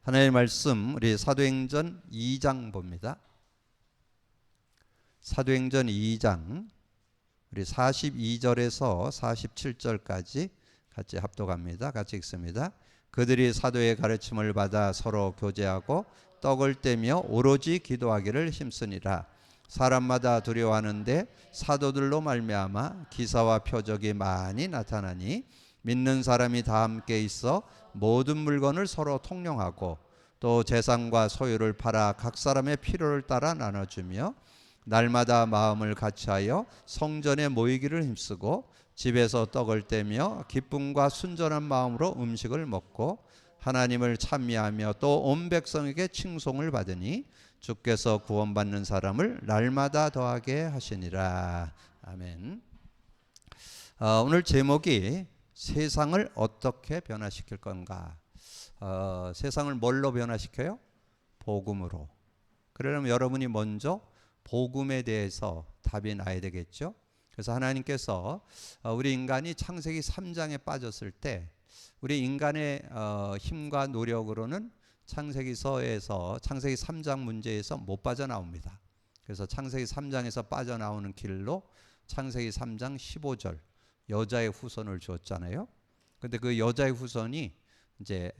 하나님의 말씀 우리 사도행전 2장 봅니다. 사도행전 2장 우리 42절에서 47절까지 같이 합독합니다. 같이 읽습니다. 그들이 사도의 가르침을 받아 서로 교제하고 떡을 떼며 오로지 기도하기를 힘쓰니라. 사람마다 두려워하는데 사도들로 말미암아 기사와 표적이 많이 나타나니 믿는 사람이 다 함께 있어 모든 물건을 서로 통용하고 또 재산과 소유를 팔아 각 사람의 필요를 따라 나눠주며 날마다 마음을 같이하여 성전에 모이기를 힘쓰고 집에서 떡을 떼며 기쁨과 순전한 마음으로 음식을 먹고 하나님을 찬미하며 또 온 백성에게 칭송을 받으니 주께서 구원받는 사람을 날마다 더하게 하시니라. 아멘. 오늘 제목이 세상을 어떻게 변화시킬 건가? 세상을 뭘로 변화시켜요? 복음으로. 그러려면 여러분이 먼저 복음에 대해서 답이 나야 되겠죠. 그래서 하나님께서 우리 인간이 창세기 3장에 빠졌을 때 우리 인간의 힘과 노력으로는 창세기서에서 창세기 3장 문제에서 못 빠져나옵니다. 그래서 창세기 3장에서 빠져나오는 길로 창세기 3장 15절 여자의 후손을 주었잖아요. 근데 그 여자의 후손이 이제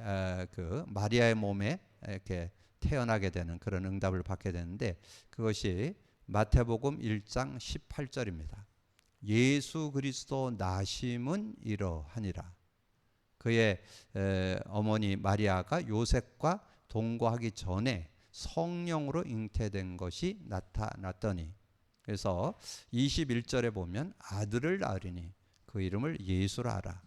그 마리아의 몸에 이렇게 태어나게 되는 그런 응답을 받게 되는데 그것이 마태복음 1장 18절입니다. 예수 그리스도 나심은 이러하니라. 그의 어머니 마리아가 요셉과 동거하기 전에 성령으로 잉태된 것이 나타났더니 그래서 21절에 보면 아들을 낳으리니 그 이름을 예수라 하라.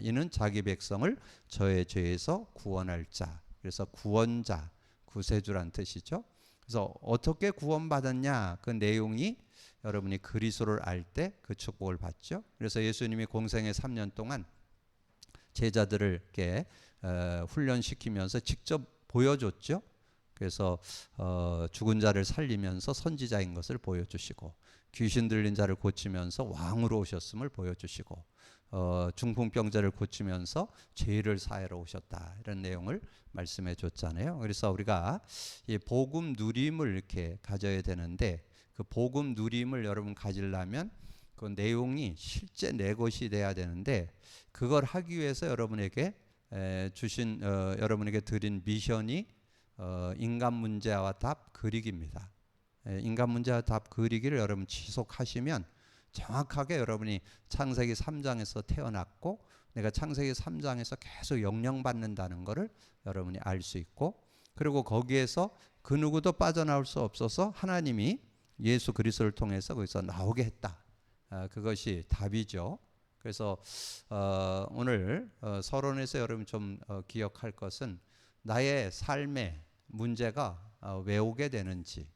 이는 자기 백성을 저의 죄에서 구원할 자. 그래서 구원자, 구세주란 뜻이죠. 그래서 어떻게 구원받았냐 그 내용이 여러분이 그리스도를 알 때 그 축복을 받죠. 그래서 예수님이 공생의 3년 동안 제자들을 이렇게 훈련시키면서 직접 보여줬죠. 그래서 죽은 자를 살리면서 선지자인 것을 보여주시고 귀신 들린 자를 고치면서 왕으로 오셨음을 보여주시고 중풍병자를 고치면서 죄를 사하러 오셨다 이런 내용을 말씀해 줬잖아요. 그래서 우리가 이 복음 누림을 이렇게 가져야 되는데 그 복음 누림을 여러분 가지려면 그 내용이 실제 내 것이 돼야 되는데 그걸 하기 위해서 여러분에게 주신 여러분에게 드린 미션이 인간 문제와 답 그리기입니다. 인간 문제와 답 그리기를 여러분 지속하시면 정확하게 여러분이 창세기 3장에서 태어났고 내가 창세기 3장에서 계속 영령받는다는 것을 여러분이 알 수 있고 그리고 거기에서 그 누구도 빠져나올 수 없어서 하나님이 예수 그리스도를 통해서 거기서 나오게 했다. 그것이 답이죠. 그래서 오늘 서론에서 여러분 좀 기억할 것은 나의 삶의 문제가 왜 오게 되는지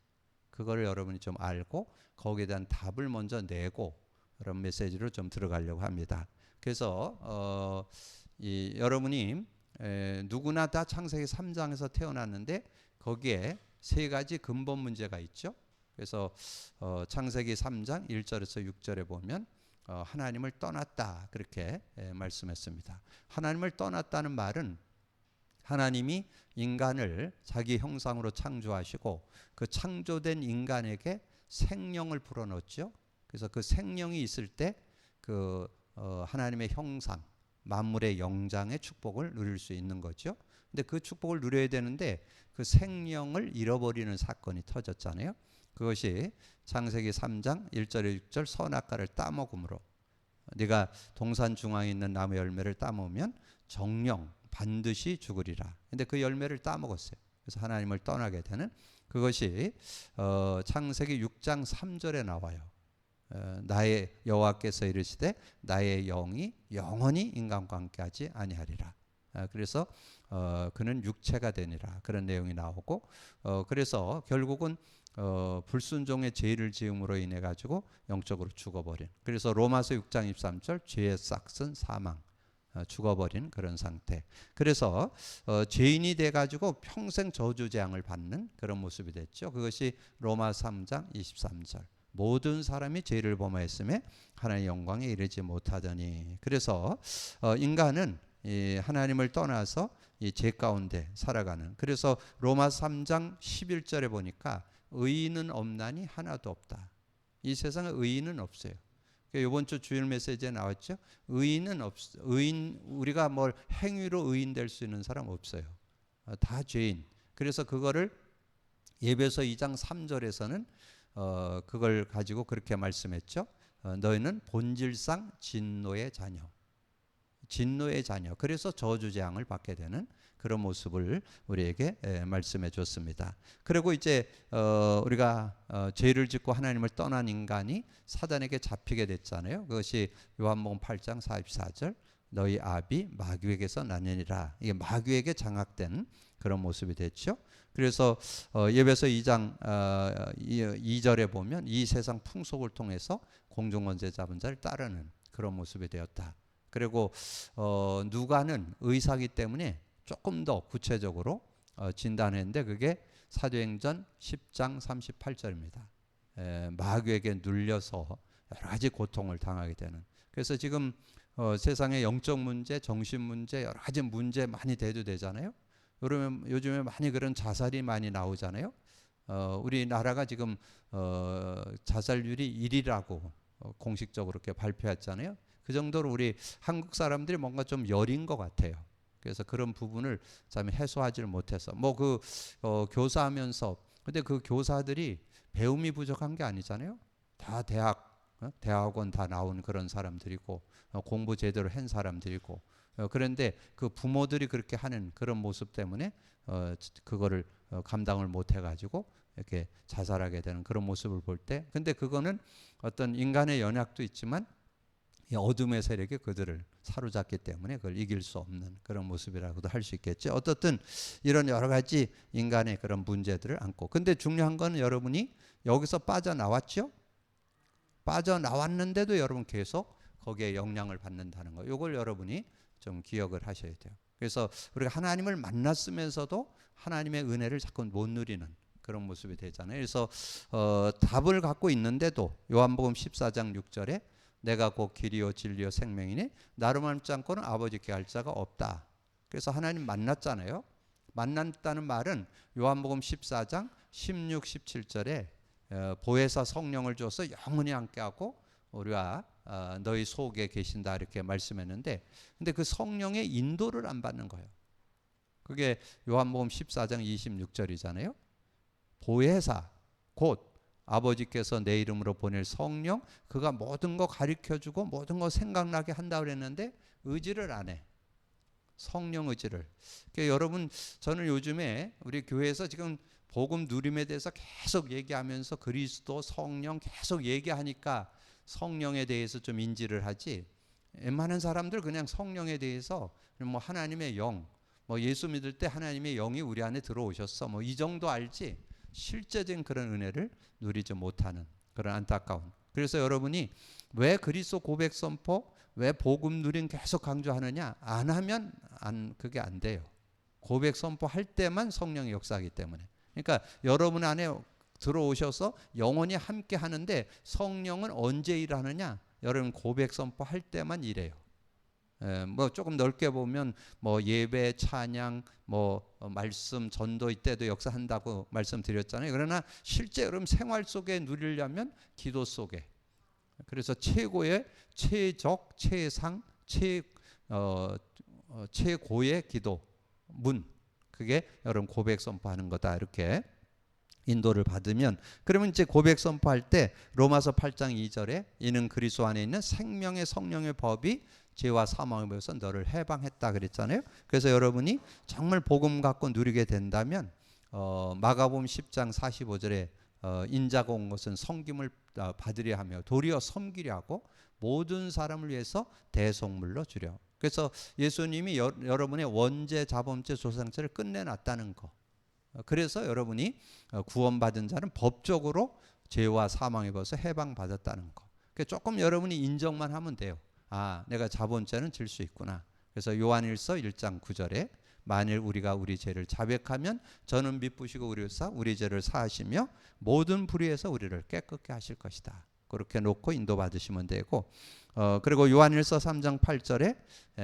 그거를 여러분이 좀 알고 거기에 대한 답을 먼저 내고 그런 메시지로 좀 들어가려고 합니다. 그래서 여러분이 누구나 다 창세기 3장에서 태어났는데 거기에 세 가지 근본 문제가 있죠. 그래서 창세기 3장 1절에서 6절에 보면 하나님을 떠났다 그렇게 말씀했습니다. 하나님을 떠났다는 말은 하나님이 인간을 자기 형상으로 창조하시고 그 창조된 인간에게 생명을 불어넣었죠. 그래서 그 생명이 있을 때 그 하나님의 형상, 만물의 영장의 축복을 누릴 수 있는 거죠. 근데 그 축복을 누려야 되는데 그 생명을 잃어버리는 사건이 터졌잖아요. 그것이 창세기 3장 1절에 6절 선악과를 따먹음으로 네가 동산 중앙에 있는 나무 열매를 따먹으면 정령 반드시 죽으리라. 근데 그 열매를 따먹었어요. 그래서 하나님을 떠나게 되는 그것이 창세기 6장 3절에 나와요. 나의 여호와께서 이르시되 나의 영이 영원히 인간과 함께하지 아니하리라. 그래서 그는 육체가 되니라 그런 내용이 나오고 그래서 결국은 불순종의 죄를 지음으로 인해 가지고 영적으로 죽어버린 그래서 로마서 6장 23절 죄의 싹은 사망 죽어버린 그런 상태. 그래서 죄인이 돼가지고 평생 저주재앙을 받는 그런 모습이 됐죠. 그것이 로마 3장 23절. 모든 사람이 죄를 범하였음에 하나님의 영광에 이르지 못하더니. 그래서 인간은 이 하나님을 떠나서 이 죄 가운데 살아가는. 그래서 로마서 3장 11절에 보니까 의인은 없나니 하나도 없다. 이 세상에 의인은 없어요. 이번 주 주일 메시지에 나왔죠. 의인은 의인, 우리가 뭘 행위로 의인 될 수 있는 사람 없어요. 다 죄인. 그래서 그거를 예배서 2장 3절에서는 그걸 가지고 그렇게 말씀했죠. 너희는 본질상 진노의 자녀. 진노의 자녀. 그래서 저주재앙을 받게 되는 그런 모습을 우리에게 말씀해 줬습니다. 그리고 이제 우리가 죄를 짓고 하나님을 떠난 인간이 사단에게 잡히게 됐잖아요. 그것이 요한복음 8장 44절 너희 아비 마귀에게서 나느니라. 이게 마귀에게 장악된 그런 모습이 됐죠. 그래서 예배서 2장 2절에 보면 이 세상 풍속을 통해서 공중권세 잡은 자를 따르는 그런 모습이 되었다. 그리고 누가는 의사이기 때문에 조금 더 구체적으로 진단했는데 그게 사도행전 10장 38절입니다. 마귀에게 눌려서 여러 가지 고통을 당하게 되는. 그래서 지금 세상의 영적 문제, 정신 문제, 여러 가지 문제 많이 대두되잖아요. 요즘에 많이 그런 자살이 많이 나오잖아요. 우리나라가 지금 자살률이 1위라고 공식적으로 이렇게 발표했잖아요. 그 정도로 우리 한국 사람들이 뭔가 좀 여린 것 같아요. 그래서 그런 부분을 참 해소하지를 못해서 교사하면서 근데 그 교사들이 배움이 부족한 게 아니잖아요. 다 대학원 다 나온 그런 사람들이고 공부 제대로 한 사람들이고 그런데 그 부모들이 그렇게 하는 그런 모습 때문에 그거를 감당을 못 해가지고 이렇게 자살하게 되는 그런 모습을 볼 때 근데 그거는 어떤 인간의 연약도 있지만 이 어둠의 세력이 그들을 사로잡기 때문에 그걸 이길 수 없는 그런 모습이라고도 할 수 있겠죠. 어떻든 이런 여러 가지 인간의 그런 문제들을 안고 근데 중요한 건 여러분이 여기서 빠져나왔죠. 빠져나왔는데도 여러분 계속 거기에 영향을 받는다는 거. 이걸 여러분이 좀 기억을 하셔야 돼요. 그래서 우리가 하나님을 만났으면서도 하나님의 은혜를 자꾸 못 누리는 그런 모습이 되잖아요. 그래서 답을 갖고 있는데도 요한복음 14장 6절에 내가 곧 길이요 진리요 생명이니 나로 말미암지 않고는 아버지께 갈 자가 없다. 그래서 하나님 만났잖아요. 만났다는 말은 요한복음 14장 16, 17절에 보혜사 성령을 줘서 영원히 함께하고 우리와 너희 속에 계신다 이렇게 말씀했는데 근데 그 성령의 인도를 안 받는 거예요. 그게 요한복음 14장 26절이잖아요. 보혜사 곧 아버지께서 내 이름으로 보낼 성령 그가 모든 거 가르쳐주고 모든 거 생각나게 한다 그랬는데 의지를 안 해. 성령 의지를. 그러니까 여러분 저는 요즘에 우리 교회에서 지금 복음 누림에 대해서 계속 얘기하면서 그리스도 성령 계속 얘기하니까 성령에 대해서 좀 인지를 하지 웬만한 사람들 그냥 성령에 대해서 뭐 하나님의 영 뭐 예수 믿을 때 하나님의 영이 우리 안에 들어오셨어 뭐 이 정도 알지 실제적인 그런 은혜를 누리지 못하는 그런 안타까운. 그래서 여러분이 왜 그리스도 고백 선포 왜 복음 누림 계속 강조하느냐 안 하면 그게 안 돼요. 고백 선포할 때만 성령의 역사하기 때문에. 그러니까 여러분 안에 들어오셔서 영원히 함께 하는데 성령은 언제 일하느냐 여러분 고백 선포할 때만 일해요. 뭐 조금 넓게 보면 뭐 예배, 찬양, 뭐 말씀, 전도 이때도 역사한다고 말씀드렸잖아요. 그러나 실제 여러분 생활 속에 누리려면 기도 속에. 그래서 최고의 최적, 최상, 최고의 기도 문 그게 여러분 고백 선포하는 거다 이렇게 인도를 받으면 그러면 이제 고백 선포할 때 로마서 8장 2절에 이는 그리스도 안에 있는 생명의 성령의 법이 죄와 사망의 법에서 너를 해방했다 그랬잖아요. 그래서 여러분이 정말 복음 갖고 누리게 된다면 마가복음 10장 45절에 인자가 온 것은 섬김을 받으려 하며 도리어 섬기려 하고 모든 사람을 위해서 대속물로 주려. 그래서 예수님이 여러분의 원죄, 자범죄, 조상죄를 끝내놨다는 거. 그래서 여러분이 구원받은 자는 법적으로 죄와 사망의 법에서 해방받았다는 거. 조금 여러분이 인정만 하면 돼요. 아, 내가 자본죄는 질 수 있구나. 그래서 요한일서 1장 9절에 만일 우리가 우리 죄를 자백하면 저는 미쁘시고 의로우사 우리 죄를 사하시며 모든 불의에서 우리를 깨끗게 하실 것이다. 그렇게 놓고 인도받으시면 되고, 그리고 요한일서 3장 8절에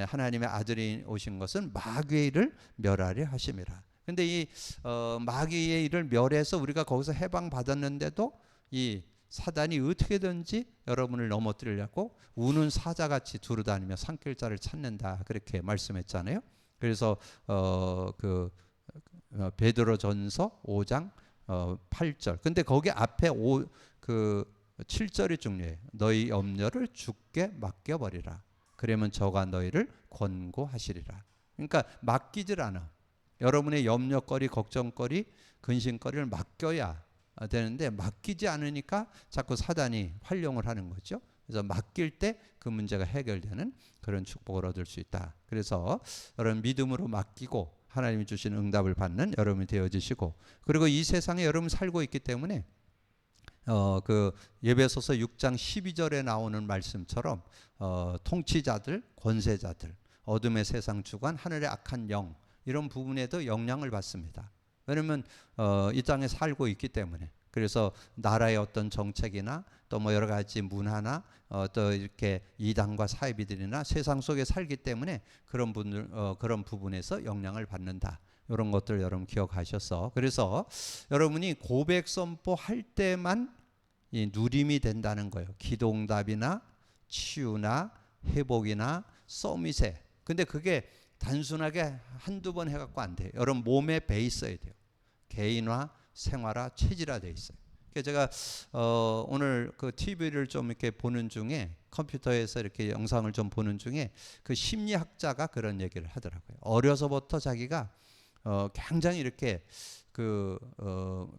하나님의 아들이 오신 것은 마귀를 멸하려 하심이라. 근데 이 마귀의 일을 멸해서 우리가 거기서 해방받았는데도 이 사단이 어떻게든지 여러분을 넘어뜨리려고 우는 사자같이 두루다니며 산길자를 찾는다, 그렇게 말씀했잖아요. 그래서 베드로전서 5장 8절. 근데 거기 앞에 7절이 중요해요. 너희 염려를 주께 맡겨버리라. 그러면 저가 너희를 권고하시리라. 그러니까 맡기질 않아. 여러분의 염려거리, 걱정거리, 근심거리를 맡겨야 되는데 맡기지 않으니까 자꾸 사단이 활용을 하는 거죠. 그래서 맡길 때 그 문제가 해결되는 그런 축복을 얻을 수 있다. 그래서 여러분 믿음으로 맡기고 하나님이 주신 응답을 받는 여러분이 되어지시고, 그리고 이 세상에 여러분 살고 있기 때문에 그 예배소서 6장 12절에 나오는 말씀처럼 통치자들, 권세자들, 어둠의 세상 주관, 하늘의 악한 영, 이런 부분에도 영향을 받습니다. 왜냐하면 이 땅에 살고 있기 때문에. 그래서 나라의 어떤 정책이나 또 뭐 여러 가지 문화나 또 이렇게 이단과 사이비들이나 세상 속에 살기 때문에 그런 부분에서 영향을 받는다. 이런 것들 여러분 기억하셔서, 그래서 여러분이 고백 선포할 때만 이 누림이 된다는 거예요. 기도응답이나 치유나 회복이나 서밋에. 근데 그게 단순하게 한두 번 해갖고 안 돼요. 여러분 몸에 배 있어야 돼요. 개인화, 생활화, 체질화되어 있어요. 그래서 제가 오늘 그 TV를 좀 이렇게 보는 중에, 컴퓨터에서 이렇게 영상을 좀 보는 중에 그 심리학자가 그런 얘기를 하더라고요. 어려서부터 자기가 굉장히 이렇게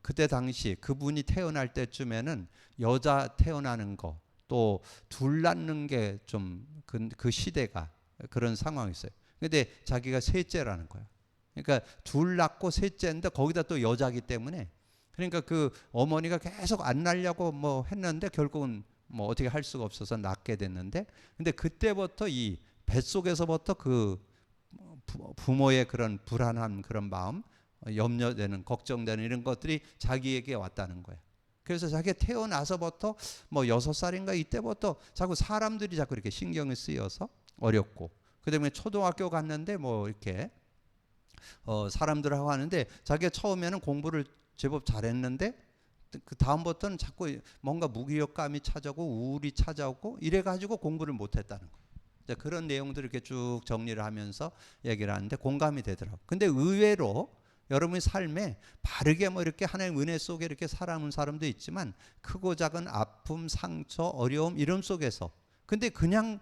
그때 당시 그분이 태어날 때쯤에는 여자 태어나는 거, 또 둘 낳는 게 좀 그 시대가 그런 상황이었어요. 근데 자기가 셋째라는 거야. 그러니까 둘 낳고 셋째인데 거기다 또 여자기 때문에, 그러니까 그 어머니가 계속 안 낳으려고 뭐 했는데 결국은 뭐 어떻게 할 수가 없어서 낳게 됐는데, 근데 그때부터 이 뱃속에서부터 그 부모의 그런 불안한 그런 마음, 염려되는, 걱정되는 이런 것들이 자기에게 왔다는 거야. 그래서 자기가 태어나서부터 뭐 6살인가 이때부터 자꾸 사람들이 자꾸 이렇게 신경이 쓰여서 어렵고, 그다음에 초등학교 갔는데 뭐 이렇게 사람들하고 하는데 자기가 처음에는 공부를 제법 잘했는데 그 다음부터는 자꾸 뭔가 무기력감이 찾아오고 우울이 찾아오고 이래가지고 공부를 못했다는 거예요. 그런 내용들을 이렇게 쭉 정리를 하면서 얘기를 하는데 공감이 되더라고요. 근데 의외로 여러분의 삶에 바르게 뭐 이렇게 하나님의 은혜 속에 이렇게 살아오는 사람도 있지만 크고 작은 아픔, 상처, 어려움 이런 속에서 근데 그냥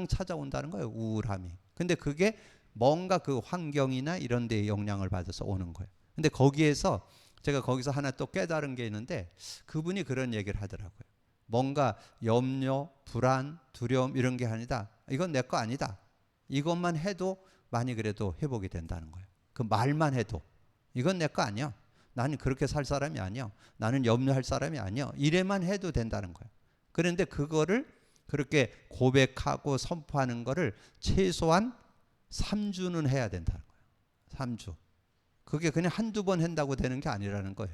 찾아온다는 거예요. 우울함이. 근데 그게 뭔가 그 환경이나 이런 데에 영향을 받아서 오는 거예요. 근데 거기에서 제가 거기서 하나 또 깨달은 게 있는데, 그분이 그런 얘기를 하더라고요. 뭔가 염려, 불안, 두려움 이런 게 아니다. 이건 내 거 아니다. 이것만 해도 많이 그래도 회복이 된다는 거예요. 그 말만 해도 이건 내 거 아니야. 나는 그렇게 살 사람이 아니야. 나는 염려할 사람이 아니야. 이래만 해도 된다는 거예요. 그런데 그거를 그렇게 고백하고 선포하는 거를 최소한 3주는 해야 된다는 거예요. 3주. 그게 그냥 한두 번 한다고 되는 게 아니라는 거예요.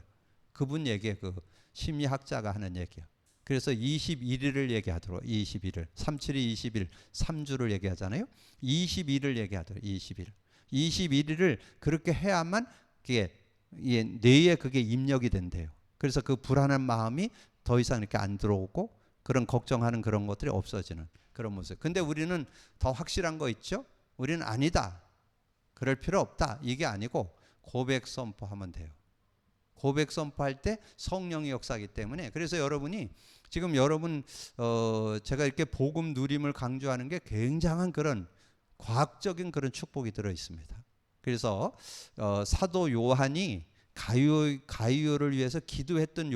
그분 얘기에 그 심리학자가 하는 얘기예요. 그래서 21일을 얘기하도록, 21일, 37이 20일, 3주를 얘기하잖아요. 21일을 얘기하도록, 20일. 21일을 그렇게 해야만 그게 뇌에 그게 입력이 된대요. 그래서 그 불안한 마음이 더 이상 이렇게 안 들어오고 그런 걱정하는 그런 것들이 없어지는 그런 모습. 근데 우리는 더 확실한 거 있죠? 우리는 아니다. 그럴 필요 없다. 이게 아니고 고백 선포하면 돼요. 고백 선포할 때 성령의 역사이기 때문에, 그래서 여러분이 지금 여러분 제가 이렇게 복음 누림을 강조하는 게 굉장한 그런 과학적인 그런 축복이 들어 있습니다. 그래서 사도 요한이 가이오를 위해서 기도했던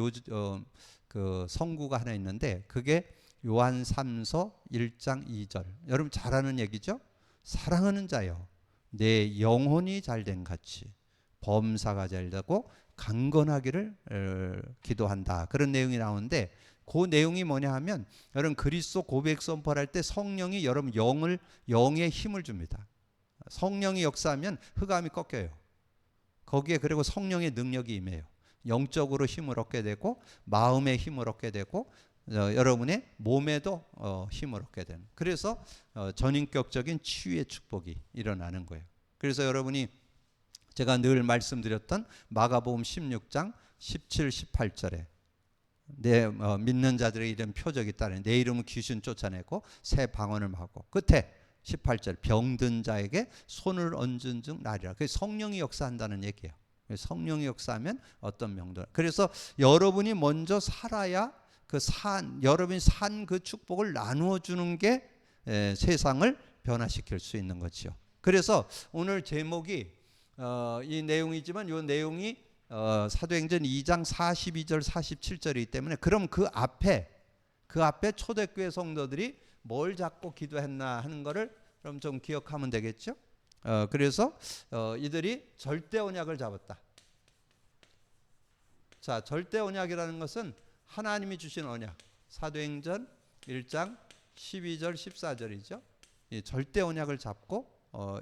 그 성구가 하나 있는데 그게 요한 3서 1장 2절. 여러분 잘 아는 얘기죠? 사랑하는 자여, 내 영혼이 잘된 같이 범사가 잘되고 강건하기를 기도한다. 그런 내용이 나오는데 그 내용이 뭐냐 하면, 여러분 그리스도 고백 선포할 때 성령이 여러분 영의 힘을 줍니다. 성령이 역사하면 흑암이 꺾여요. 거기에 그리고 성령의 능력이 임해요. 영적으로 힘을 얻게 되고 마음의 힘을 얻게 되고 여러분의 몸에도 힘을 얻게 되는. 그래서 전인격적인 치유의 축복이 일어나는 거예요. 그래서 여러분이 제가 늘 말씀드렸던 마가복음 16장 17, 18절에 내 믿는 자들의 이런 표적이 따르니 내 이름은 귀신 쫓아내고 새 방언을 하고 끝에 18절 병든 자에게 손을 얹은 중 나리라. 그게 성령이 역사한다는 얘기예요. 성령이 역사하면 어떤 명도. 그래서 여러분이 먼저 살아야 여러분이 산 그 축복을 나누어 주는 게 세상을 변화시킬 수 있는 거죠. 그래서 오늘 제목이 이 내용이지만 이 내용이 사도행전 2장 42절 47절이기 때문에 그럼 그 앞에 초대교회 성도들이 뭘 잡고 기도했나 하는 거를 그럼 좀 기억하면 되겠죠. 그래서 이들이 절대 언약을 잡았다. 자, 절대 언약이라는 것은 하나님이 주신 언약. 사도행전 1장 12절 14절이죠. 이 절대 언약을 잡고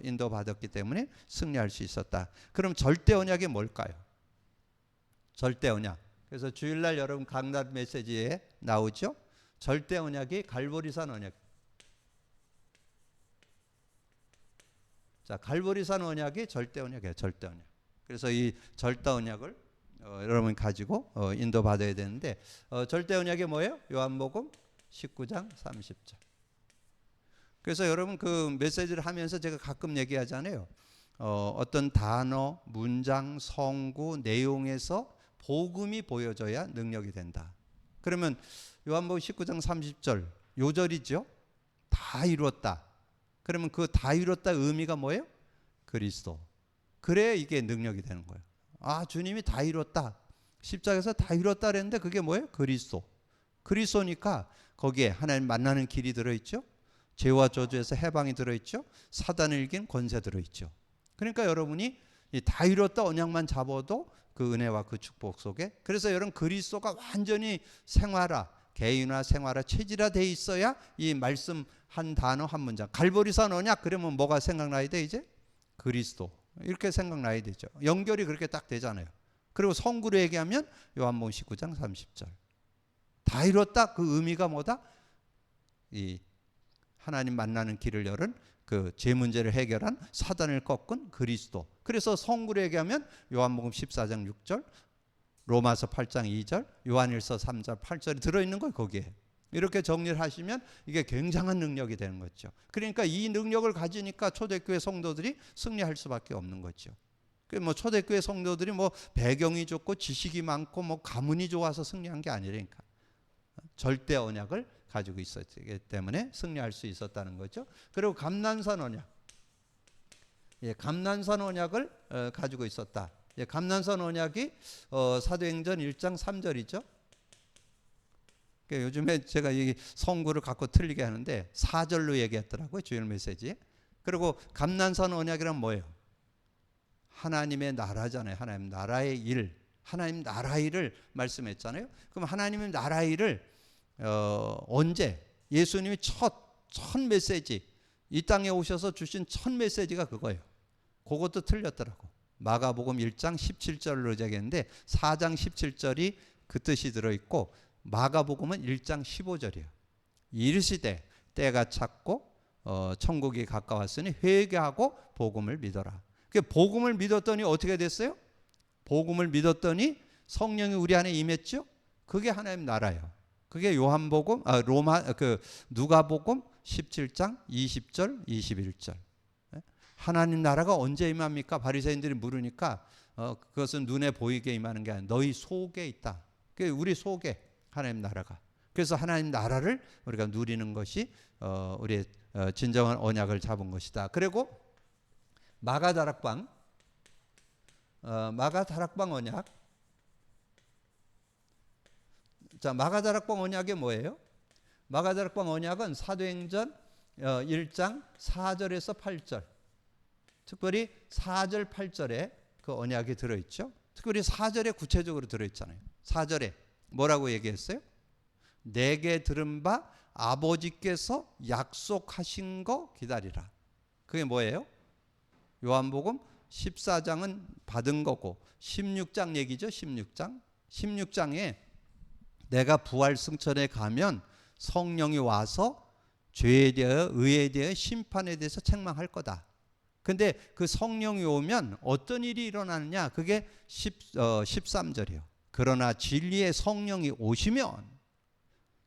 인도받았기 때문에 승리할 수 있었다. 그럼 절대 언약이 뭘까요? 절대 언약. 그래서 주일날 여러분 강단 메시지에 나오죠. 절대 언약이 갈보리산 언약. 자, 갈보리산 언약이 절대 언약이에요. 절대 언약. 그래서 이 절대 언약을 여러분 가지고 인도받아야 되는데 절대 언약이 뭐예요? 요한복음 19장 30절. 그래서 여러분 그 메시지를 하면서 제가 가끔 얘기하잖아요. 어떤 단어, 문장, 성구, 내용에서 복음이 보여져야 능력이 된다. 그러면 요한복음 19장 30절 요절이죠. 다 이루었다. 그러면 그 다 이뤘다 의미가 뭐예요? 그리스도. 그래야 이게 능력이 되는 거예요. 아, 주님이 다 이뤘다. 십자가에서 다 이뤘다 그랬는데 그게 뭐예요? 그리스도. 그리스도니까 거기에 하나님 만나는 길이 들어있죠. 죄와 저주에서 해방이 들어있죠. 사단을 이긴 권세 들어있죠. 그러니까 여러분이 이 다 이뤘다 언약만 잡아도 그 은혜와 그 축복 속에, 그래서 여러분 그리스도가 완전히 생활화, 개인화, 생활화, 체질화되어 있어야 이 말씀 한 단어 한 문장, 갈보리산 언약 그러면 뭐가 생각나야 돼? 이제 그리스도 이렇게 생각나야 되죠. 연결이 그렇게 딱 되잖아요. 그리고 성구로 얘기하면 요한복음 19장 30절 다 이뤘다. 그 의미가 뭐다? 이 하나님 만나는 길을 열은 그 죄 문제를 해결한 사단을 꺾은 그리스도. 그래서 성구로 얘기하면 요한복음 14장 6절, 로마서 8장 2절, 요한일서 3장 8절이 들어있는 거예요. 거기에 이렇게 정리를 하시면 이게 굉장한 능력이 되는 거죠. 그러니까 이 능력을 가지니까 초대교회 성도들이 승리할 수밖에 없는 거죠. 뭐 초대교회 성도들이 뭐 배경이 좋고 지식이 많고 뭐 가문이 좋아서 승리한 게 아니라니까 절대 언약을 가지고 있었기 때문에 승리할 수 있었다는 거죠. 그리고 감난산 언약, 감난산 언약을 가지고 있었다. 감난산 언약이 사도행전 1장 3절이죠. 그러니까 요즘에 제가 이 성구를 갖고 틀리게 하는데 4절로 얘기했더라고요. 주일 메시지. 그리고 감난산 언약이란 뭐예요? 하나님의 나라잖아요. 하나님 나라의 일, 하나님 나라 일을 말씀했잖아요. 그럼 하나님의 나라 일을 언제? 예수님이 첫 메시지, 이 땅에 오셔서 주신 첫 메시지가 그거예요. 그것도 틀렸더라고. 마가복음 1장 17절로 얘기했는데 4장 17절이 그 뜻이 들어있고 마가복음은 1장 15절이에요. 이르시되 때가 찼고 천국이 가까웠으니 회개하고 복음을 믿어라. 복음을 믿었더니 어떻게 됐어요? 복음을 믿었더니 성령이 우리 안에 임했죠. 그게 하나님 나라예요. 그게 요한복음, 누가복음 17장 20절, 21절. 하나님 나라가 언제 임합니까? 바리새인들이 물으니까 그것은 눈에 보이게 임하는 게 아니라 너희 속에 있다. 우리 속에 하나님 나라가. 그래서 하나님 나라를 우리가 누리는 것이 우리의 진정한 언약을 잡은 것이다. 그리고 마가다락방 언약. 자, 마가다락방 언약이 뭐예요? 마가다락방 언약은 사도행전 1장 4절에서 8절, 특별히 4절 8절에 그 언약이 들어있죠. 특별히 4절에 구체적으로 들어있잖아요. 4절에 뭐라고 얘기했어요? 내게 들은 바 아버지께서 약속하신 거 기다리라. 그게 뭐예요? 요한복음 14장은 받은 거고 16장 얘기죠. 16장에 내가 부활 승천에 가면 성령이 와서 죄에 대하여 의에 대하여 심판에 대해서 책망할 거다. 근데 그 성령이 오면 어떤 일이 일어나느냐? 그게 13절이요. 그러나 진리의 성령이 오시면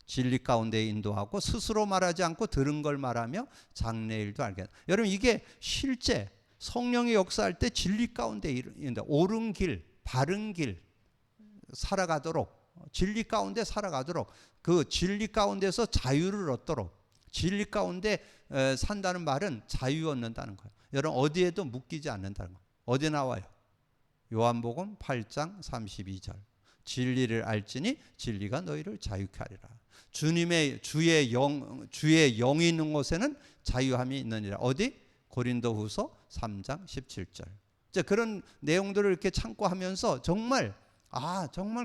진리 가운데 인도하고 스스로 말하지 않고 들은 걸 말하며 장래일도 알겠다. 여러분 이게 실제 성령의 역사할 때 진리 가운데 인도, 옳은 길, 바른 길 살아가도록, 진리 가운데 살아가도록, 그 진리 가운데서 자유를 얻도록, 진리 가운데 산다는 말은 자유 얻는다는 거예요. 여러분 어디에도 묶이지 않는다는 거예요. 어디 나와요? 요한복음 8장 32절. 진리를 알지니 진리가 너희를 자유케 하리라. 주님의 주의 영이 있는 곳에는 자유함이 있느니라. 어디? 고린도후서 3장 17절. 이제 그런 내용들을 이렇게 참고하면서 정말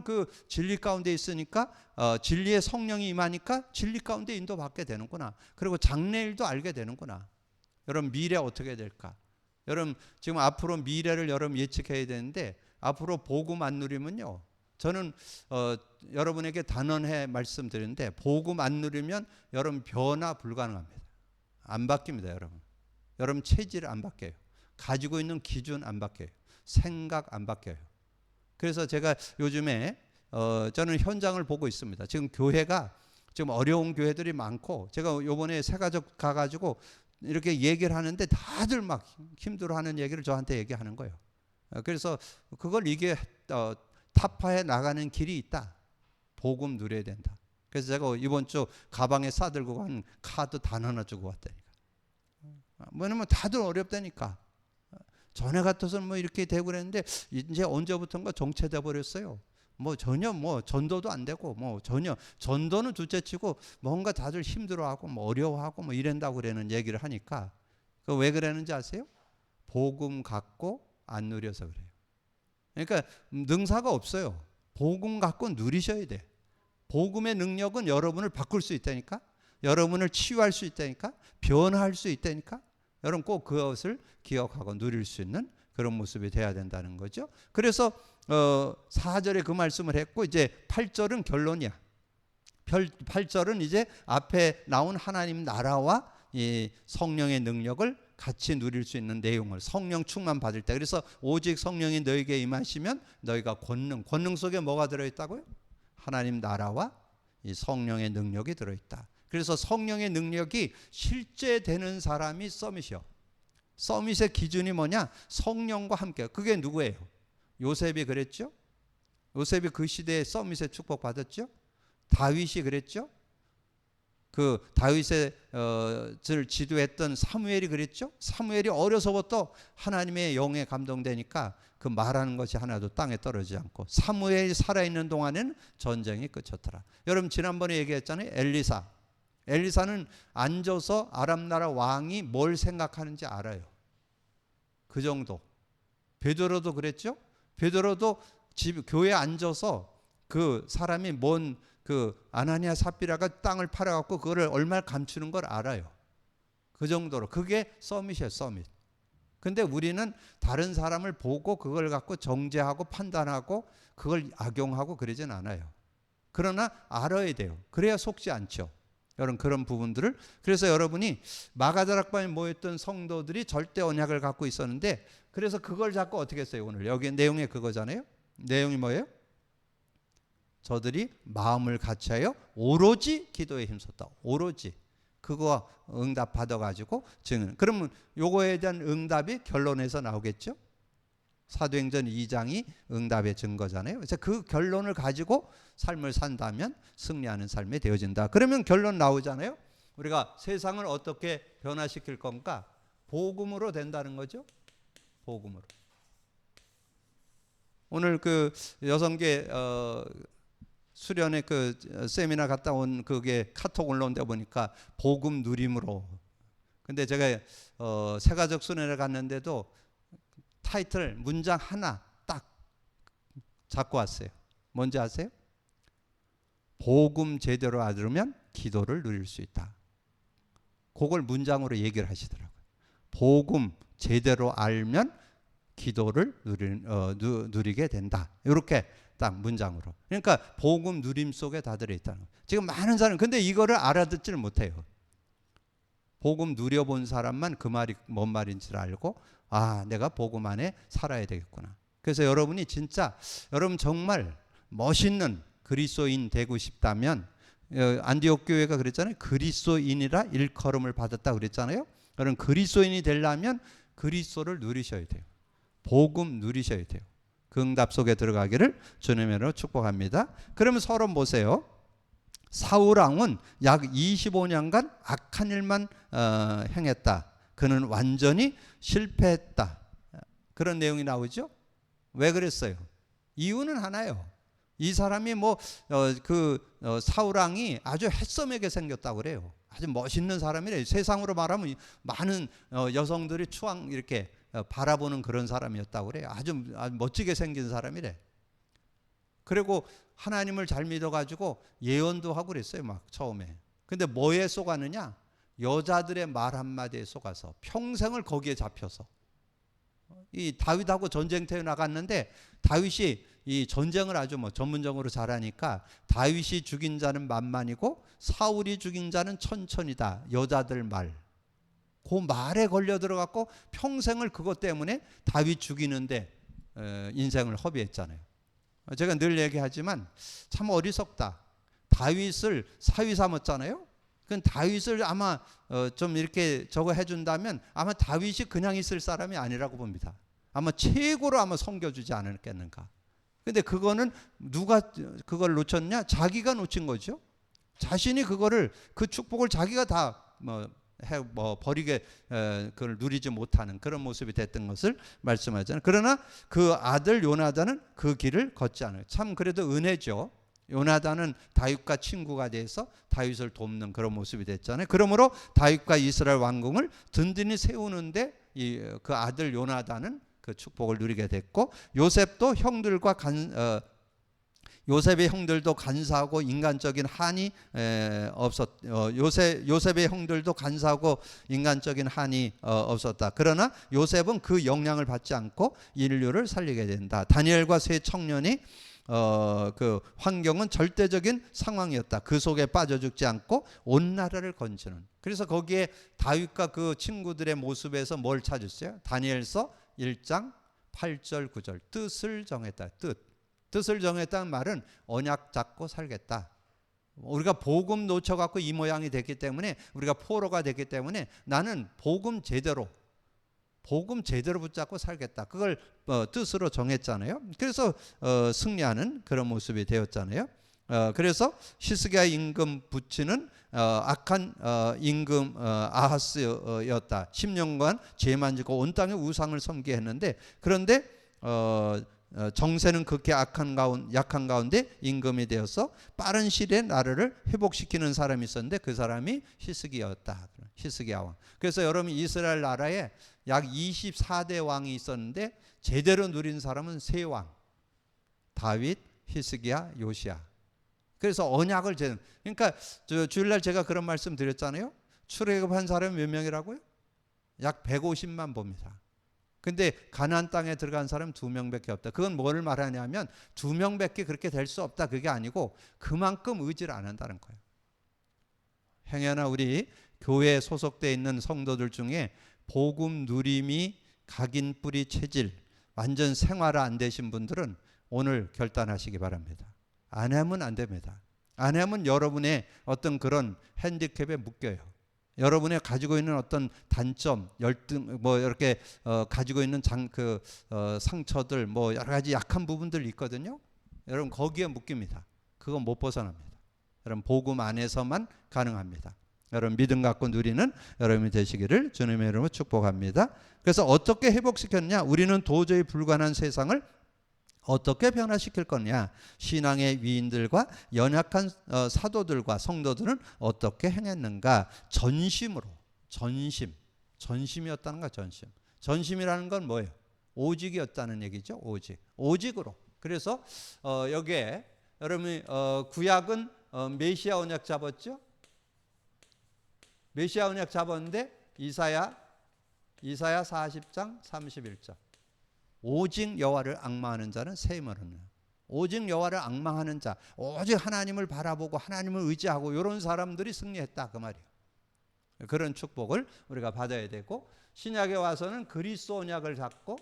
그 진리 가운데 있으니까 진리의 성령이 임하니까 진리 가운데 인도받게 되는구나. 그리고 장래일도 알게 되는구나. 여러분 미래 어떻게 될까? 여러분 지금 앞으로 미래를 여러분 예측해야 되는데 앞으로 복음 안 누리면요. 저는 여러분에게 단언해 말씀드리는데 복음 안 누리면 여러분 변화 불가능합니다. 안 바뀝니다, 여러분. 여러분 체질 안 바뀌어요. 가지고 있는 기준 안 바뀌어요. 생각 안 바뀌어요. 그래서 제가 요즘에 저는 현장을 보고 있습니다. 지금 교회가 지금 어려운 교회들이 많고 제가 요번에 새가족 가가지고 이렇게 얘기를 하는데 다들 막 힘들어하는 얘기를 저한테 얘기하는 거예요. 그래서 그걸 이게 타파해 나가는 길이 있다. 복음 누려야 된다. 그래서 제가 이번 주 가방에 싸들고 간 카드 단 하나 주고 왔다니까. 왜냐면 다들 어렵다니까. 전에 같아서는 뭐 이렇게 되고 그랬는데 이제 언제부턴가 정체돼 버렸어요. 뭐 전혀 뭐 전도도 안 되고 뭐 전혀 전도는 둘째치고 뭔가 다들 힘들어하고 뭐 어려워하고 뭐 이런다고 그러는 얘기를 하니까 그 왜 그러는지 아세요? 복음 갖고 안 누려서 그래요. 그러니까 능사가 없어요. 복음 갖고 누리셔야 돼. 복음의 능력은 여러분을 바꿀 수 있다니까. 여러분을 치유할 수 있다니까. 변화할 수 있다니까. 여러분 꼭 그것을 기억하고 누릴 수 있는 그런 모습이 돼야 된다는 거죠. 그래서 4절에 그 말씀을 했고 이제 8절은 결론이야. 8절은 이제 앞에 나온 하나님 나라와 이 성령의 능력을 같이 누릴 수 있는 내용을 성령 충만 받을 때 그래서 오직 성령이 너에게 임하시면 너희가 권능 속에 뭐가 들어있다고요? 하나님 나라와 이 성령의 능력이 들어있다. 그래서 성령의 능력이 실제 되는 사람이 서밋이요. 서밋의 기준이 뭐냐? 성령과 함께. 그게 누구예요? 요셉이 그랬죠? 요셉이 그 시대에 서밋의 축복 받았죠? 다윗이 그랬죠? 그 다윗을 지도했던 사무엘이 그랬죠? 사무엘이 어려서부터 하나님의 영에 감동되니까 그 말하는 것이 하나도 땅에 떨어지지 않고 사무엘이 살아있는 동안에는 전쟁이 끝쳤더라. 여러분 지난번에 얘기했잖아요. 엘리사는 앉아서 아람 나라 왕이 뭘 생각하는지 알아요. 그 정도. 베드로도 그랬죠? 베드로도 교회에 앉아서 그 사람이 그 아나니아 삽비라가 땅을 팔아갖고 그거를 얼마나 감추는 걸 알아요. 그 정도로. 그게 서밋이에요, 서밋. 근데 우리는 다른 사람을 보고 그걸 갖고 정죄하고 판단하고 그걸 악용하고 그러진 않아요. 그러나 알아야 돼요. 그래야 속지 않죠. 여러분 그런 부분들을. 그래서 여러분이 마가다락방에 모였던 성도들이 절대 언약을 갖고 있었는데 그래서 그걸 잡고 어떻게 했어요? 오늘 여기 내용이 그거잖아요. 내용이 뭐예요? 저들이 마음을 같이하여 오로지 기도에 힘썼다. 오로지 그거 응답 받아가지고 증언. 그러면 요거에 대한 응답이 결론에서 나오겠죠. 사도행전 2장이 응답의 증거잖아요. 그래서 그 결론을 가지고 삶을 산다면 승리하는 삶이 되어진다. 그러면 결론 나오잖아요. 우리가 세상을 어떻게 변화시킬 건가? 복음으로 된다는 거죠. 복음으로. 오늘 그 여성계 수련회 그 세미나 갔다 온 그게 카톡 올라온 데 보니까 복음 누림으로. 근데 제가 새가족 수련회 갔는데도 타이틀 문장 하나 딱 잡고 왔어요. 뭔지 아세요? 복음 제대로 알으면 기도를 누릴 수 있다. 그걸 문장으로 얘기를 하시더라고요. 복음 제대로 알면 기도를 누리게 된다. 이렇게 딱 문장으로. 그러니까 복음 누림 속에 다 들어있다는 거예요. 지금 많은 사람 근데 이거를 알아듣지를 못해요. 복음 누려본 사람만 그 말이 뭔 말인지를 알고 아 내가 복음 안에 살아야 되겠구나. 그래서 여러분이 진짜 여러분 정말 멋있는 그리스도인 되고 싶다면 안디옥 교회가 그랬잖아요. 그리스도인이라 일컬음을 받았다 그랬잖아요. 여러분 그리스도인이 되려면 그리스도를 누리셔야 돼요. 복음 누리셔야 돼요. 그 응답 속에 들어가기를 주님으로 축복합니다. 그러면 서론 보세요. 사울 왕은 약 25년간 악한 일만 행했다. 그는 완전히 실패했다. 그런 내용이 나오죠. 왜 그랬어요? 이유는 하나예요. 이 사람이 사울 왕이 아주 해썸하게 생겼다고 그래요. 아주 멋있는 사람이래요. 세상으로 말하면 많은 여성들이 추앙 이렇게 바라보는 그런 사람이었다고 그래요. 아주 멋지게 생긴 사람이래. 그리고 하나님을 잘 믿어가지고 예언도 하고 그랬어요. 막 처음에. 근데 뭐에 속았느냐? 여자들의 말 한마디에 속아서 평생을 거기에 잡혀서 이 다윗하고 전쟁터에 나갔는데 다윗이 이 전쟁을 아주 전문적으로 잘하니까 다윗이 죽인 자는 만만이고 사울이 죽인 자는 천천이다. 여자들 말. 그 말에 걸려 들어갔고 평생을 그것 때문에 다윗 죽이는데 인생을 허비했잖아요. 제가 늘 얘기하지만 참 어리석다. 다윗을 사위 삼았잖아요. 그 다윗을 아마 좀 이렇게 저거 해준다면 아마 다윗이 그냥 있을 사람이 아니라고 봅니다. 아마 최고로 아마 섬겨주지 않았겠는가. 근데 그거는 누가 그걸 놓쳤냐? 자기가 놓친 거죠. 자신이 그 축복을 자기가 다 버리게 그걸 누리지 못하는 그런 모습이 됐던 것을 말씀하잖아요. 그러나 그 아들 요나단은 그 길을 걷지 않아요. 참 그래도 은혜죠. 요나단은 다윗과 친구가 돼서 다윗을 돕는 그런 모습이 됐잖아요. 그러므로 다윗과 이스라엘 왕궁을 든든히 세우는데 그 아들 요나단은 그 축복을 누리게 됐고 요셉의 형들도 간사하고 인간적인 한이 요셉의 형들도 간사하고 인간적인 한이 없었다. 그러나 요셉은 그 영향을 받지 않고 인류를 살리게 된다. 다니엘과 세 청년이 그 환경은 절대적인 상황이었다. 그 속에 빠져 죽지 않고 온 나라를 건지는. 그래서 거기에 다윗과 그 친구들의 모습에서 뭘 찾았어요? 다니엘서 1장 8절 9절 뜻을 정했다. 뜻을 정했다는 말은 언약 잡고 살겠다. 우리가 복음 놓쳐갖고 이 모양이 됐기 때문에 우리가 포로가 됐기 때문에 나는 복음 제대로 붙잡고 살겠다. 그걸 뜻으로 정했잖아요. 그래서 승리하는 그런 모습이 되었잖아요. 그래서 히스기야 임금 부친은 악한 임금 아하스였다. 10년간 죄만 짓고 온 땅에 우상을 섬기게 했는데 그런데 정세는 극히 약한 가운데 임금이 되어서 빠른 시일에 나라를 회복시키는 사람이 있었는데 그 사람이 히스기야였다. 히스기야 왕. 그래서 여러분 이스라엘 나라에 약 24대 왕이 있었는데 제대로 누린 사람은 3왕. 다윗, 히스기야, 요시야. 그래서 언약을 그러니까 주일날 제가 그런 말씀 드렸잖아요. 출애굽한 사람이 몇 명이라고요? 약 150만 봅니다. 근데 가나안 땅에 들어간 사람 2명밖에 없다. 그건 뭐를 말하냐면 2명밖에 그렇게 될 수 없다. 그게 아니고 그만큼 의지를 안 한다는 거예요. 행여나 우리 교회에 소속되어 있는 성도들 중에 복음 누림이 각인 뿌리 체질 완전 생활화 안 되신 분들은 오늘 결단하시기 바랍니다. 안 하면 안 됩니다. 안 하면 여러분의 어떤 그런 핸디캡에 묶여요. 여러분의 가지고 있는 어떤 단점, 열등, 이렇게 가지고 있는 상처들, 여러 가지 약한 부분들 있거든요. 여러분 거기에 묶입니다. 그건 못 벗어납니다. 여러분 복음 안에서만 가능합니다. 여러분 믿음 갖고 누리는 여러분이 되시기를 주님의 이름으로 축복합니다. 그래서 어떻게 회복시켰냐? 우리는 도저히 불가능한 세상을 어떻게 변화시킬 거냐? 신앙의 위인들과 연약한 사도들과 성도들은 어떻게 행했는가? 전심이었다는 거야. 전심이라는 건 뭐예요? 오직이었다는 얘기죠. 오직으로. 그래서 여기에 여러분이 구약은 메시아 언약 잡았죠. 메시아 언약 잡았는데 이사야 40장 31절 오직 여호와를 앙망하는 자는 세임을 얻느니라. 오직 여호와를 앙망하는 자, 오직 하나님을 바라보고 하나님을 의지하고 이런 사람들이 승리했다 그 말이에요. 그런 축복을 우리가 받아야 되고, 신약에 와서는 그리스도 언약을 잡고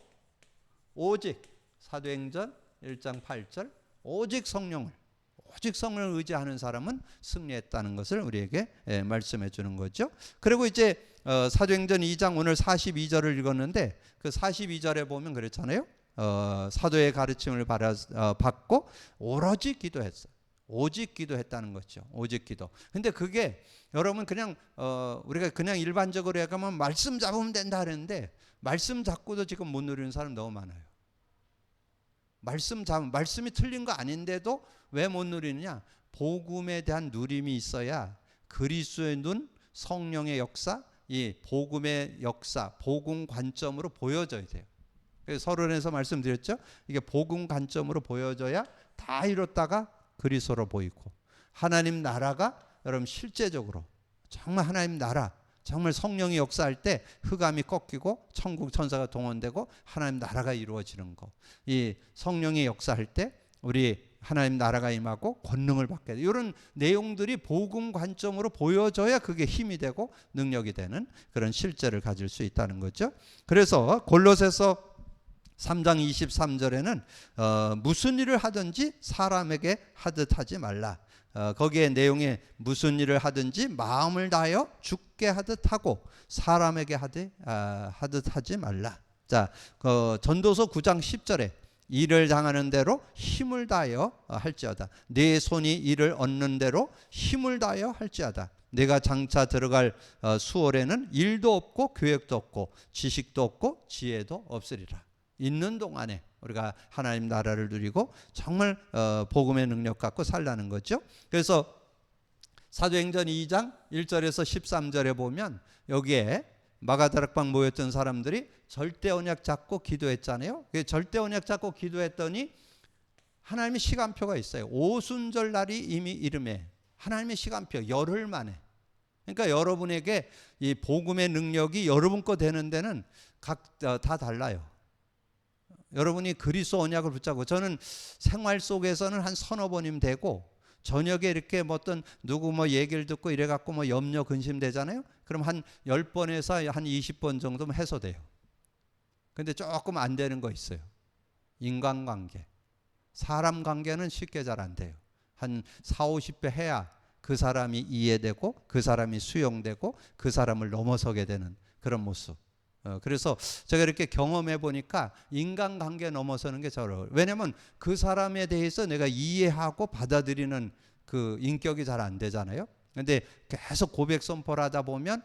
오직 사도행전 1장 8절 오직 성령을 의지하는 사람은 승리했다는 것을 우리에게 말씀해 주는 거죠. 그리고 이제 사도행전 2장 오늘 42절을 읽었는데 그 42절에 보면 그렇잖아요. 사도의 가르침을 받고 오로지 기도했어요. 오직 기도했다는 거죠. 오직 기도. 근데 그게 여러분 그냥 우리가 그냥 일반적으로 얘기하면 말씀 잡으면 된다 하는데, 말씀 잡고도 지금 못 누리는 사람 너무 많아요. 말씀이 틀린 거 아닌데도 왜 못 누리느냐? 복음에 대한 누림이 있어야 그리스도의 눈, 성령의 역사, 이 복음의 역사, 복음 관점으로 보여져야 돼요. 그래서 서론에서 말씀드렸죠. 이게 복음 관점으로 보여져야 다 이뤘다가 그리스도로 보이고, 하나님 나라가 여러분 실제적으로 정말 하나님 나라, 정말 성령이 역사할 때 흑암이 꺾이고 천국 천사가 동원되고 하나님 나라가 이루어지는 거, 이 성령이 역사할 때 우리 하나님 나라가 임하고 권능을 받게 돼. 이런 내용들이 복음 관점으로 보여져야 그게 힘이 되고 능력이 되는 그런 실제를 가질 수 있다는 거죠. 그래서 골로새서 3장 23절에는 무슨 일을 하든지 사람에게 하듯 하지 말라. 거기에 내용에 무슨 일을 하든지 마음을 다하여 주께 하듯 하고 사람에게 하듯 하지 말라. 자, 전도서 9장 10절에 일을 당하는 대로 힘을 다하여 할지어다. 내 손이 일을 얻는 대로 힘을 다하여 할지어다. 내가 장차 들어갈 수월에는 일도 없고 계획도 없고 지식도 없고 지혜도 없으리라. 있는 동안에 우리가 하나님 나라를 누리고 정말 복음의 능력 갖고 살라는 거죠. 그래서 사도행전 2장 1절에서 13절에 보면 여기에 마가다락방 모였던 사람들이 절대 언약 잡고 기도했잖아요. 절대 언약 잡고 기도했더니 하나님의 시간표가 있어요. 오순절 날이 이미 이름에 하나님의 시간표 열흘 만에. 그러니까 여러분에게 이 복음의 능력이 여러분 거 되는 데는 다 달라요. 여러분이 그리스도 언약을 붙잡고, 저는 생활 속에서는 한 서너 번이면 되고, 저녁에 이렇게 어떤 누구 얘기를 듣고 이래 갖고 염려 근심 되잖아요. 그럼 한 10번에서 한 20번 정도면 해소돼요. 근데 조금 안 되는 거 있어요. 인간관계, 사람 관계는 쉽게 잘 안 돼요. 한 4, 50배 해야 그 사람이 이해되고 그 사람이 수용되고 그 사람을 넘어서게 되는 그런 모습. 그래서 제가 이렇게 경험해 보니까 인간관계 넘어서는 게 잘 어려워요. 왜냐하면 그 사람에 대해서 내가 이해하고 받아들이는 그 인격이 잘 안 되잖아요. 근데 계속 고백 선포를 하다 보면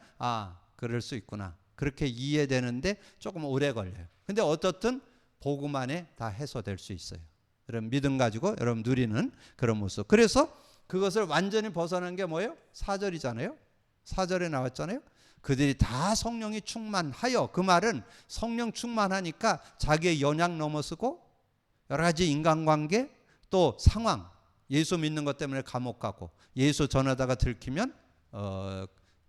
그럴 수 있구나, 그렇게 이해되는데 조금 오래 걸려요. 근데 어떻든 복음 안에 다 해소될 수 있어요. 여러분 믿음 가지고 여러분 누리는 그런 모습. 그래서 그것을 완전히 벗어난 게 뭐예요? 4절이잖아요. 4절에 나왔잖아요. 그들이 다 성령이 충만하여, 그 말은 성령 충만하니까 자기의 연약 넘어서고 여러 가지 인간관계 또 상황, 예수 믿는 것 때문에 감옥 가고 예수 전하다가 들키면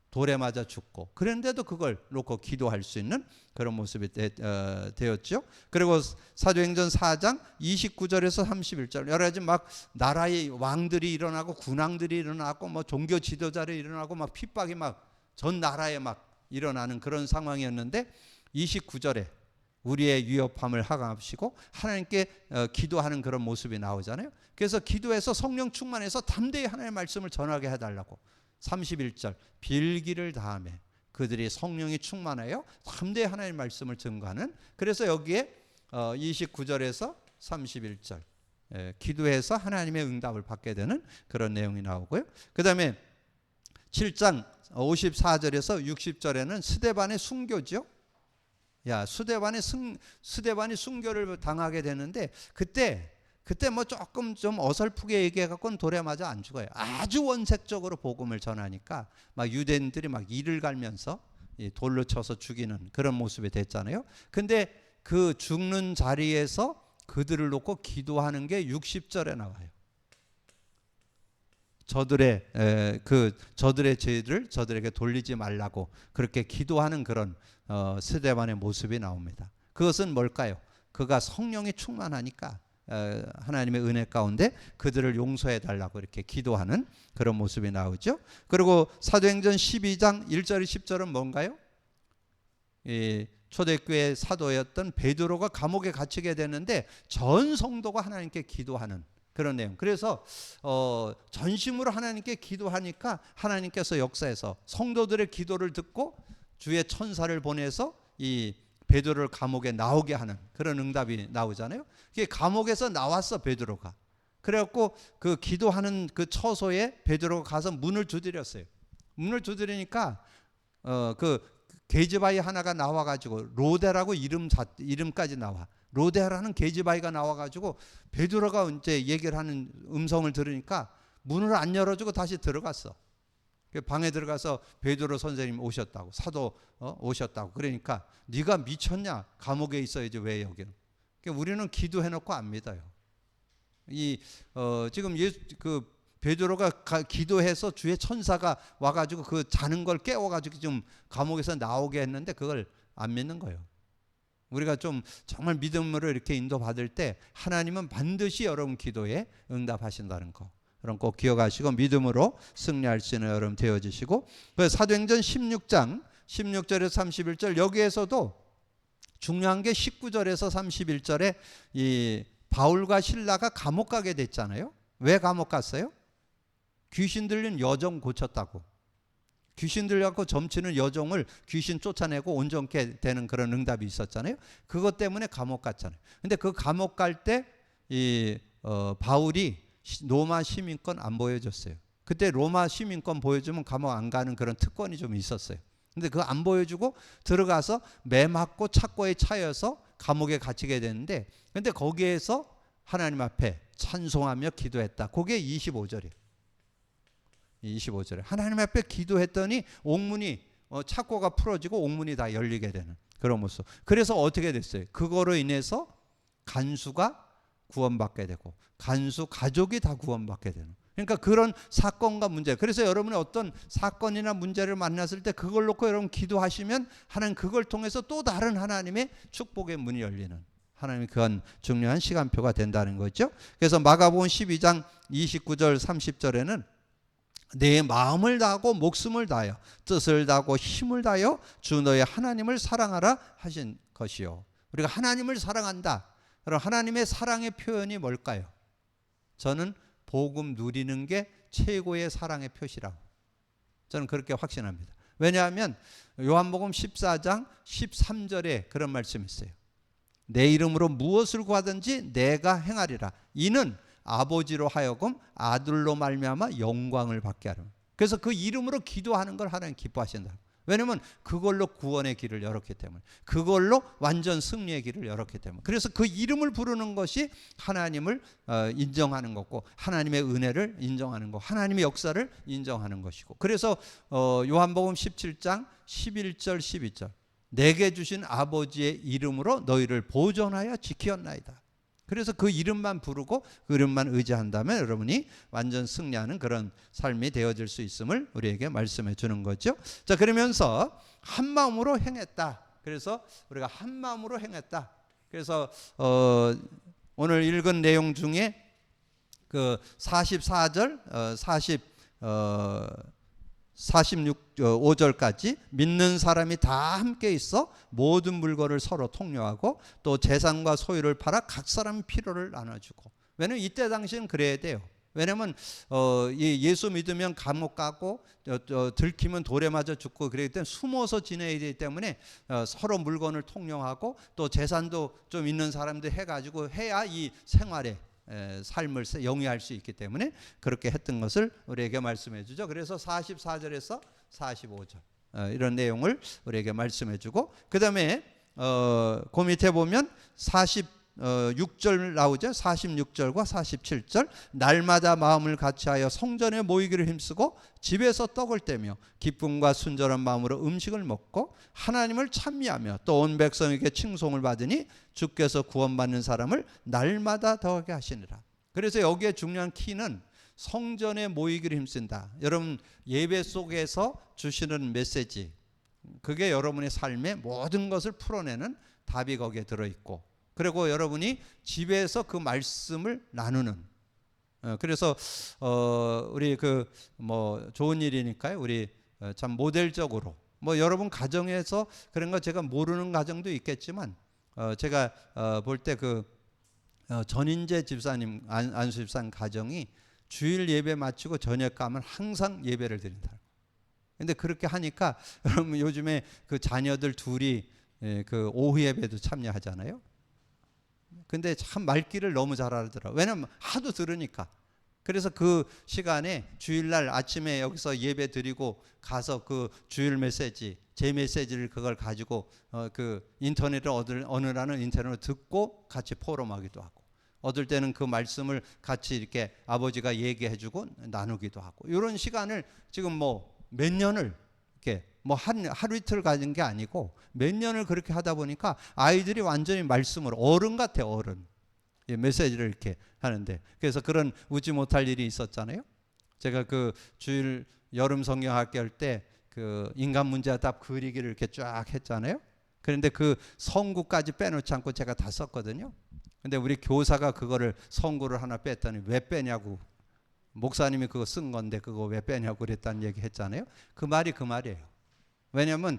돌에 맞아 죽고, 그런데도 그걸 놓고 기도할 수 있는 그런 모습이 되었죠. 그리고 사도행전 4장 29절에서 31절 여러 가지 막 나라의 왕들이 일어나고 군왕들이 일어나고 종교 지도자들이 일어나고 핍박이 전 나라에 일어나는 그런 상황이었는데 29절에 우리의 위협함을 하강하시고 하나님께 기도하는 그런 모습이 나오잖아요. 그래서 기도해서 성령 충만해서 담대히 하나님의 말씀을 전하게 해달라고. 31절 빌기를 다하매 그들이 성령이 충만하여 담대히 하나님의 말씀을 증거하는. 그래서 여기에 29절에서 31절 기도해서 하나님의 응답을 받게 되는 그런 내용이 나오고요. 그 다음에 7장 54절에서 60절에는 스데반의 순교죠. 스데반이 순교를 당하게 되는데 그때 조금 좀 어설프게 얘기해갖고는 돌에 맞아 안 죽어요. 아주 원색적으로 복음을 전하니까 유대인들이 이를 갈면서 돌로 쳐서 죽이는 그런 모습이 됐잖아요. 근데 그 죽는 자리에서 그들을 놓고 기도하는 게 60절에 나와요. 저들의 죄를 저들에게 돌리지 말라고 그렇게 기도하는 그런 스데반의 모습이 나옵니다. 그것은 뭘까요? 그가 성령이 충만하니까 하나님의 은혜 가운데 그들을 용서해 달라고 이렇게 기도하는 그런 모습이 나오죠. 그리고 사도행전 12장 1절 10절은 뭔가요? 초대교회 사도였던 베드로가 감옥에 갇히게 되는데 전 성도가 하나님께 기도하는 그런 내용. 그래서 전심으로 하나님께 기도하니까 하나님께서 역사에서 성도들의 기도를 듣고 주의 천사를 보내서 이 베드로를 감옥에 나오게 하는 그런 응답이 나오잖아요. 그게 감옥에서 나왔어, 베드로가. 그래갖고 그 기도하는 그 처소에 베드로가 가서 문을 두드렸어요. 문을 두드리니까 그 계집아이 하나가 나와가지고 로데라고 이름까지 나와. 로데라는 계집아이가 나와가지고 베드로가 이제 얘기를 하는 음성을 들으니까 문을 안 열어주고 다시 들어갔어. 방에 들어가서 베드로 선생님 오셨다고, 사도 오셨다고. 그러니까 네가 미쳤냐? 감옥에 있어야지 왜 여기는? 그러니까 우리는 기도해놓고 안 믿어요. 지금 그 베드로가 기도해서 주의 천사가 와가지고 그 자는 걸 깨워가지고 좀 감옥에서 나오게 했는데 그걸 안 믿는 거예요. 우리가 좀 정말 믿음으로 이렇게 인도받을 때 하나님은 반드시 여러분 기도에 응답하신다는 거. 여러분 꼭 기억하시고 믿음으로 승리할 수 있는 여러분 되어지시고, 사도행전 16장 16절에서 31절 여기에서도 중요한 게 19절에서 31절에 이 바울과 실라가 감옥 가게 됐잖아요. 왜 감옥 갔어요? 귀신 들린 여종 고쳤다고. 귀신 들려갖고 점치는 여종을 귀신 쫓아내고 온전케 되는 그런 응답이 있었잖아요. 그것 때문에 감옥 갔잖아요. 근데 그 감옥 갈 때 바울이 로마 시민권 안 보여줬어요. 그때 로마 시민권 보여주면 감옥 안 가는 그런 특권이 좀 있었어요. 근데 그거 안 보여주고 들어가서 매 맞고 착고에 차여서 감옥에 갇히게 되는데, 근데 거기에서 하나님 앞에 찬송하며 기도했다. 그게 25절이에요. 25절에 하나님 앞에 기도했더니 옥문이 착고가 풀어지고 옥문이 다 열리게 되는 그런 모습. 그래서 어떻게 됐어요? 그거로 인해서 간수가 구원받게 되고 간수 가족이 다 구원받게 되는, 그러니까 그런 사건과 문제. 그래서 여러분의 어떤 사건이나 문제를 만났을 때 그걸 놓고 여러분 기도하시면 하나님 그걸 통해서 또 다른 하나님의 축복의 문이 열리는, 하나님이 그건 중요한 시간표가 된다는 거죠. 그래서 마가복음 12장 29절 30절에는 내 마음을 다하고 목숨을 다하여 뜻을 다하고 힘을 다하여 주 너의 하나님을 사랑하라 하신 것이요. 우리가 하나님을 사랑한다. 그럼 하나님의 사랑의 표현이 뭘까요? 저는 복음 누리는 게 최고의 사랑의 표시라고 저는 그렇게 확신합니다. 왜냐하면 요한복음 14장 13절에 그런 말씀이 있어요. 내 이름으로 무엇을 구하든지 내가 행하리라. 이는 아버지로 하여금 아들로 말미암아 영광을 받게 하려. 그래서 그 이름으로 기도하는 걸 하나님 기뻐하신다. 왜냐하면 그걸로 구원의 길을 열었기 때문에, 그걸로 완전 승리의 길을 열었기 때문에. 그래서 그 이름을 부르는 것이 하나님을 인정하는 거고, 하나님의 은혜를 인정하는 거, 하나님의 역사를 인정하는 것이고. 그래서 요한복음 17장 11절 12절 내게 주신 아버지의 이름으로 너희를 보존하여 지키었나이다. 그래서 그 이름만 부르고 그 이름만 의지한다면 여러분이 완전 승리하는 그런 삶이 되어질 수 있음을 우리에게 말씀해 주는 거죠. 자, 그러면서 한 마음으로 행했다. 그래서 우리가 한 마음으로 행했다. 그래서 오늘 읽은 내용 중에 그 44절 45절까지 믿는 사람이 다 함께 있어 모든 물건을 서로 통용하고 또 재산과 소유를 팔아 각 사람 필요를 나눠주고. 왜냐면 이때 당시는 그래야 돼요. 왜냐면 예수 믿으면 감옥 가고 들키면 돌에 맞아 죽고 그러기 때문에 숨어서 지내야 되기 때문에 서로 물건을 통용하고 또 재산도 좀 있는 사람들 해가지고 해야 이 생활에 삶을 영위할 수 있기 때문에 그렇게 했던 것을 우리에게 말씀해 주죠. 그래서 44절에서 45절 이런 내용을 우리에게 말씀해 주고, 그 다음에 그 밑에 보면 46절 나오죠. 46절과 47절 날마다 마음을 같이하여 성전에 모이기를 힘쓰고 집에서 떡을 떼며 기쁨과 순전한 마음으로 음식을 먹고 하나님을 찬미하며 또 온 백성에게 칭송을 받으니 주께서 구원받는 사람을 날마다 더하게 하시니라. 그래서 여기에 중요한 키는 성전에 모이기를 힘쓴다. 여러분 예배 속에서 주시는 메시지, 그게 여러분의 삶의 모든 것을 풀어내는 답이 거기에 들어있고, 그리고 여러분이 집에서 그 말씀을 나누는. 그래서 우리 좋은 일이니까요. 우리 참 모델적으로 여러분 가정에서 그런 거 제가 모르는 가정도 있겠지만 제가 볼 때 전인재 집사님 안수 집사님 가정이 주일 예배 마치고 저녁 가면 항상 예배를 드린다. 근데 그렇게 하니까 여러분 요즘에 그 자녀들 둘이 그 오후 예배도 참여하잖아요. 근데 참 말귀를 너무 잘 알아들어. 왜냐면 하도 들으니까. 그래서 그 시간에 주일날 아침에 여기서 예배 드리고 가서 그 주일 메시지, 제 메시지를 그걸 가지고 그 인터넷을 얻으라는 인터넷으로 듣고 같이 포럼하기도 하고, 얻을 때는 그 말씀을 같이 이렇게 아버지가 얘기해주고 나누기도 하고, 이런 시간을 지금 몇 년을 이렇게 하루 이틀 가진 게 아니고 몇 년을 그렇게 하다 보니까 아이들이 완전히 말씀으로 어른 같아, 어른. 메시지를 이렇게 하는데, 그래서 그런 웃지 못할 일이 있었잖아요. 제가 그 주일 여름 성경학교 할 때 그 인간 문제답 그리기를 이렇게 쫙 했잖아요. 그런데 그 성구까지 빼놓지 않고 제가 다 썼거든요. 근데 우리 교사가 그거를 성구를 하나 뺐더니 왜 빼냐고, 목사님이 그거 쓴 건데 그거 왜 빼냐고 그랬다는 얘기 했잖아요. 그 말이 그 말이에요. 왜냐하면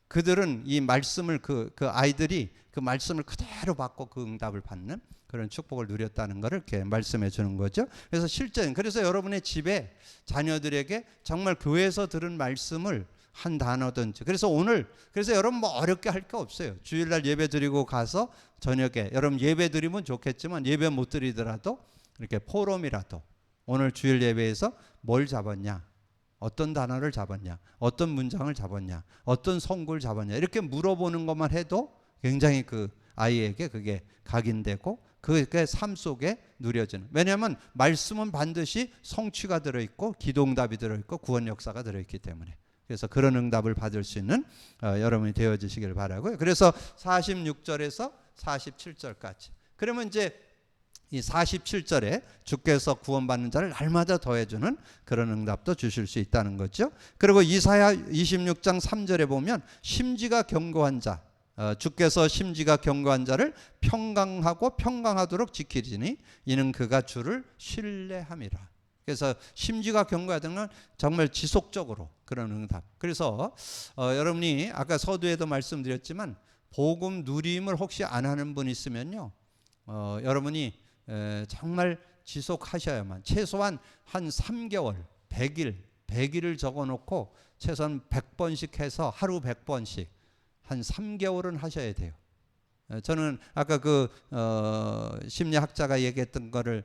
그들은 이 말씀을 그 아이들이 그 말씀을 그대로 받고 그 응답을 받는 그런 축복을 누렸다는 것을 이렇게 말씀해 주는 거죠. 그래서 그래서 여러분의 집에 자녀들에게 정말 교회에서 들은 말씀을 한 단어든지, 그래서 여러분 어렵게 할 게 없어요. 주일날 예배 드리고 가서 저녁에 여러분 예배 드리면 좋겠지만 예배 못 드리더라도 이렇게 포럼이라도 오늘 주일 예배에서 뭘 잡았냐, 어떤 단어를 잡았냐, 어떤 문장을 잡았냐, 어떤 성구를 잡았냐, 이렇게 물어보는 것만 해도 굉장히 그 아이에게 그게 각인되고 그게 삶 속에 누려지는. 왜냐하면 말씀은 반드시 성취가 들어있고 기도응답이 들어있고 구원 역사가 들어있기 때문에. 그래서 그런 응답을 받을 수 있는 여러분이 되어지시길 바라고요. 그래서 46절에서 47절까지. 그러면 이제 이 47절에 주께서 구원받는 자를 날마다 더해주는 그런 응답도 주실 수 있다는 거죠. 그리고 이사야 26장 3절에 보면 심지가 견고한 자, 주께서 심지가 견고한 자를 평강하고 평강하도록 지키리니 이는 그가 주를 신뢰함이라. 그래서 심지가 견고하다는 건 정말 지속적으로 그런 응답. 그래서 여러분이 아까 서두에도 말씀드렸지만 복음 누림을 혹시 안 하는 분 있으면요, 여러분이 정말 지속하셔야만, 최소한 한 3개월 100일을 적어놓고 최소한 100번씩 해서 하루 100번씩 한 3개월은 하셔야 돼요. 저는 아까 심리학자가 얘기했던 거를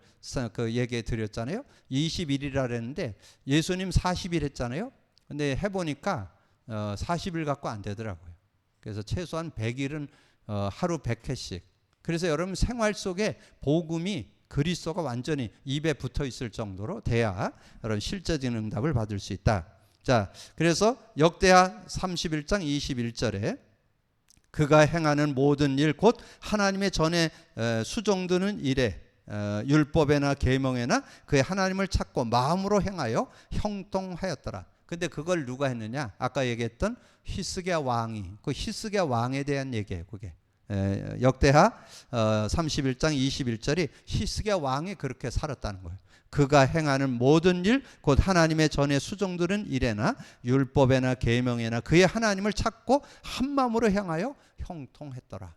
얘기해 드렸잖아요. 20일이라 그랬는데 예수님 40일 했잖아요. 근데 해보니까 40일 갖고 안 되더라고요. 그래서 최소한 100일은 하루 100회씩. 그래서 여러분 생활 속에 복음이 그리스도가 완전히 입에 붙어 있을 정도로 돼야 여러분 실제적인 응답을 받을 수 있다. 자, 그래서 역대하 31장 21절에 그가 행하는 모든 일 곧 하나님의 전에 수종드는 일에 율법에나 계명에나 그의 하나님을 찾고 마음으로 행하여 형통하였더라. 근데 그걸 누가 했느냐? 아까 얘기했던 히스기야 왕이, 그 히스기야 왕에 대한 얘기예요. 그게 역대하 31장 21절이 히스기야 왕이 그렇게 살았다는 거예요. 그가 행하는 모든 일 곧 하나님의 전에 수종드는 일에나 율법에나 계명에나 그의 하나님을 찾고 한 마음으로 행하여 형통했더라.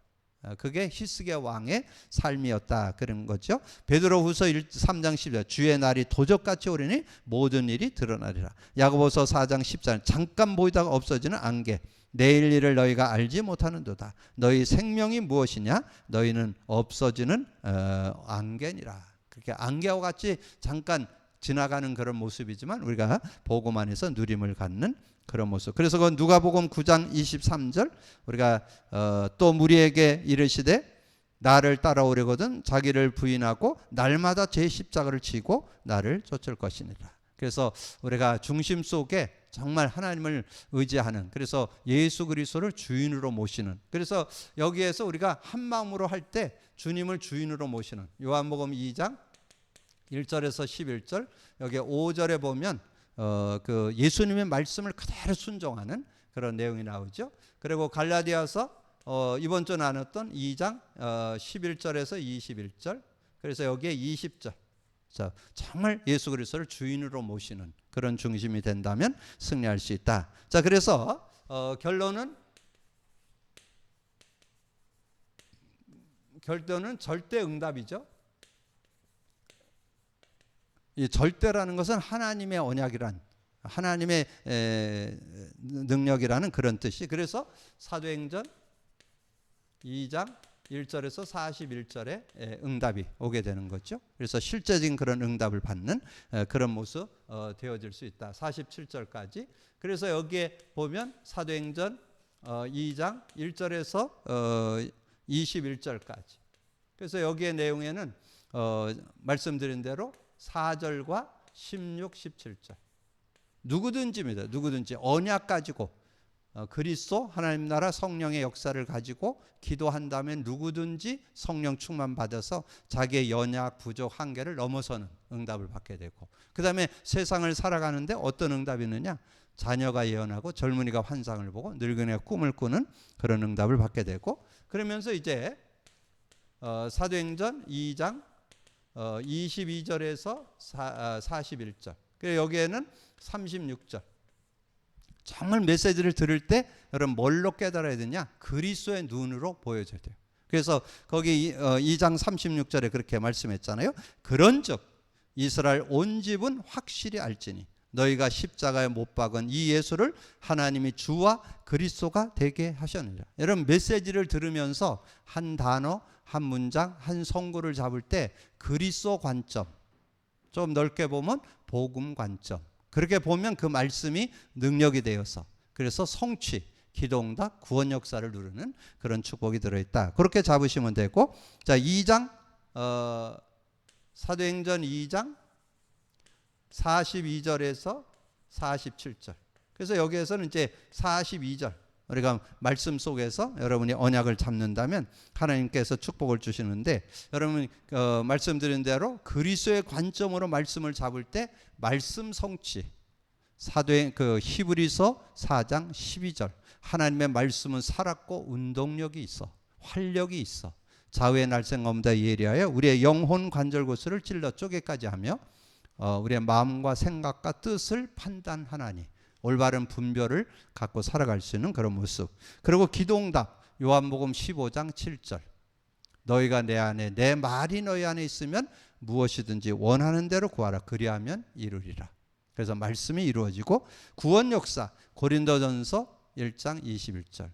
그게 히스기야 왕의 삶이었다, 그런 거죠. 베드로후서 3장 10절 주의 날이 도적같이 오리니 모든 일이 드러나리라. 야고보서 4장 14절 잠깐 보이다가 없어지는 안개, 내일 일을 너희가 알지 못하는도다. 너희 생명이 무엇이냐? 너희는 없어지는 안개니라. 그렇게 안개와 같이 잠깐 지나가는 그런 모습이지만 우리가 복음 안에서 누림을 갖는 그런 모습. 그래서 그 누가복음 9장 23절 우리가 또 무리에게 이르시되 나를 따라오려거든 자기를 부인하고 날마다 제 십자가를 지고 나를 쫓을 것이니라. 그래서 우리가 중심 속에 정말 하나님을 의지하는, 그래서 예수 그리스도를 주인으로 모시는, 그래서 여기에서 우리가 한 마음으로 할 때 주님을 주인으로 모시는, 요한복음 2장 1절에서 11절, 여기 5절에 보면 그 예수님의 말씀을 그대로 순종하는 그런 내용이 나오죠. 그리고 갈라디아서 이번 주 나눴던 2장 11절에서 21절. 그래서 여기에 20절. 자, 정말 예수 그리스도를 주인으로 모시는 그런 중심이 된다면 승리할 수 있다. 자, 그래서 결론은 절대 응답이죠. 이 절대라는 것은 하나님의 언약이란, 하나님의 능력이라는 그런 뜻이. 그래서 사도행전 2장 1절에서 41절에 응답이 오게 되는 거죠. 그래서 실제적인 그런 응답을 받는 그런 모습 되어질 수 있다. 47절까지. 그래서 여기에 보면 사도행전 2장 1절에서 21절까지. 그래서 여기의 내용에는 말씀드린 대로 4절과 16, 17절. 누구든지입니다. 누구든지 언약 가지고 그리스도 하나님 나라 성령의 역사를 가지고 기도한다면 누구든지 성령 충만 받아서 자기의 연약, 부족, 한계를 넘어서는 응답을 받게 되고, 그 다음에 세상을 살아가는데 어떤 응답이 있느냐? 자녀가 예언하고 젊은이가 환상을 보고 늙은이가 꿈을 꾸는 그런 응답을 받게 되고, 그러면서 이제 사도행전 2장 22절에서 41절. 그리고 여기에는 36절. 정말 메시지를 들을 때 여러분 뭘로 깨달아야 되냐? 그리스도의 눈으로 보여줘야 돼요. 그래서 거기 2장 36절에 그렇게 말씀했잖아요. 그런즉 이스라엘 온 집은 확실히 알지니 너희가 십자가에 못 박은 이 예수를 하나님이 주와 그리스도가 되게 하셨느니라. 여러분 메시지를 들으면서 한 단어, 한 문장, 한 성구를 잡을 때 그리스도 관점, 좀 넓게 보면 복음 관점, 그렇게 보면 그 말씀이 능력이 되어서 그래서 성취, 기도응답, 구원 역사를 누르는 그런 축복이 들어있다. 그렇게 잡으시면 되고, 자 2장 사도행전 2장 42절에서 47절. 그래서 여기에서는 이제 42절, 우리가 말씀 속에서 여러분이 언약을 잡는다면 하나님께서 축복을 주시는데, 여러분 말씀드린 대로 그리스도의 관점으로 말씀을 잡을 때 말씀 성취, 사도행 히브리서 4장 12절. 하나님의 말씀은 살았고 운동력이 있어, 활력이 있어. 좌우의 날쌘검보다 예리하여 우리의 영혼 관절고스를 찔러 쪼개까지 하며 우리의 마음과 생각과 뜻을 판단하나니 올바른 분별을 갖고 살아갈 수 있는 그런 모습. 그리고 기도응답 요한복음 15장 7절. 너희가 내 안에, 내 말이 너희 안에 있으면 무엇이든지 원하는 대로 구하라. 그리하면 이루리라. 그래서 말씀이 이루어지고, 구원 역사 고린도전서 1장 21절.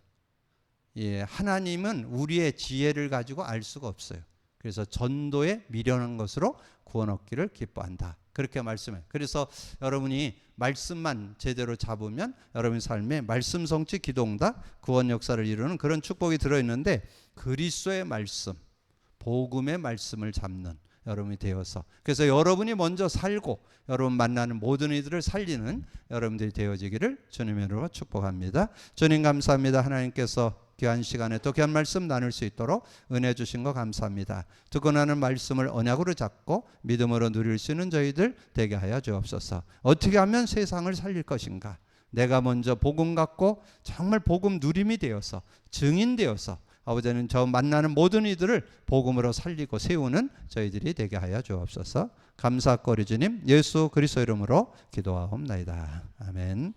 예, 하나님은 우리의 지혜를 가지고 알 수가 없어요. 그래서 전도에 미련한 것으로 구원 얻기를 기뻐한다. 그렇게 말씀해요. 그래서 여러분이 말씀만 제대로 잡으면 여러분 삶에 말씀 성취, 기도응답, 구원 역사를 이루는 그런 축복이 들어있는데, 그리스도의 말씀, 복음의 말씀을 잡는 여러분이 되어서, 그래서 여러분이 먼저 살고 여러분 만나는 모든 이들을 살리는 여러분들이 되어지기를 주님의 이름으로 축복합니다. 주님 감사합니다. 하나님께서 귀한 시간에 또 귀한 말씀 나눌 수 있도록 은혜 주신 거 감사합니다. 듣고 나는 말씀을 언약으로 잡고 믿음으로 누릴 수 있는 저희들 되게 하여 주옵소서. 어떻게 하면 세상을 살릴 것인가? 내가 먼저 복음 갖고 정말 복음 누림이 되어서, 증인 되어서 아버지는 저 만나는 모든 이들을 복음으로 살리고 세우는 저희들이 되게 하여 주옵소서. 감사거리 주님 예수 그리스도 이름으로 기도하옵나이다. 아멘.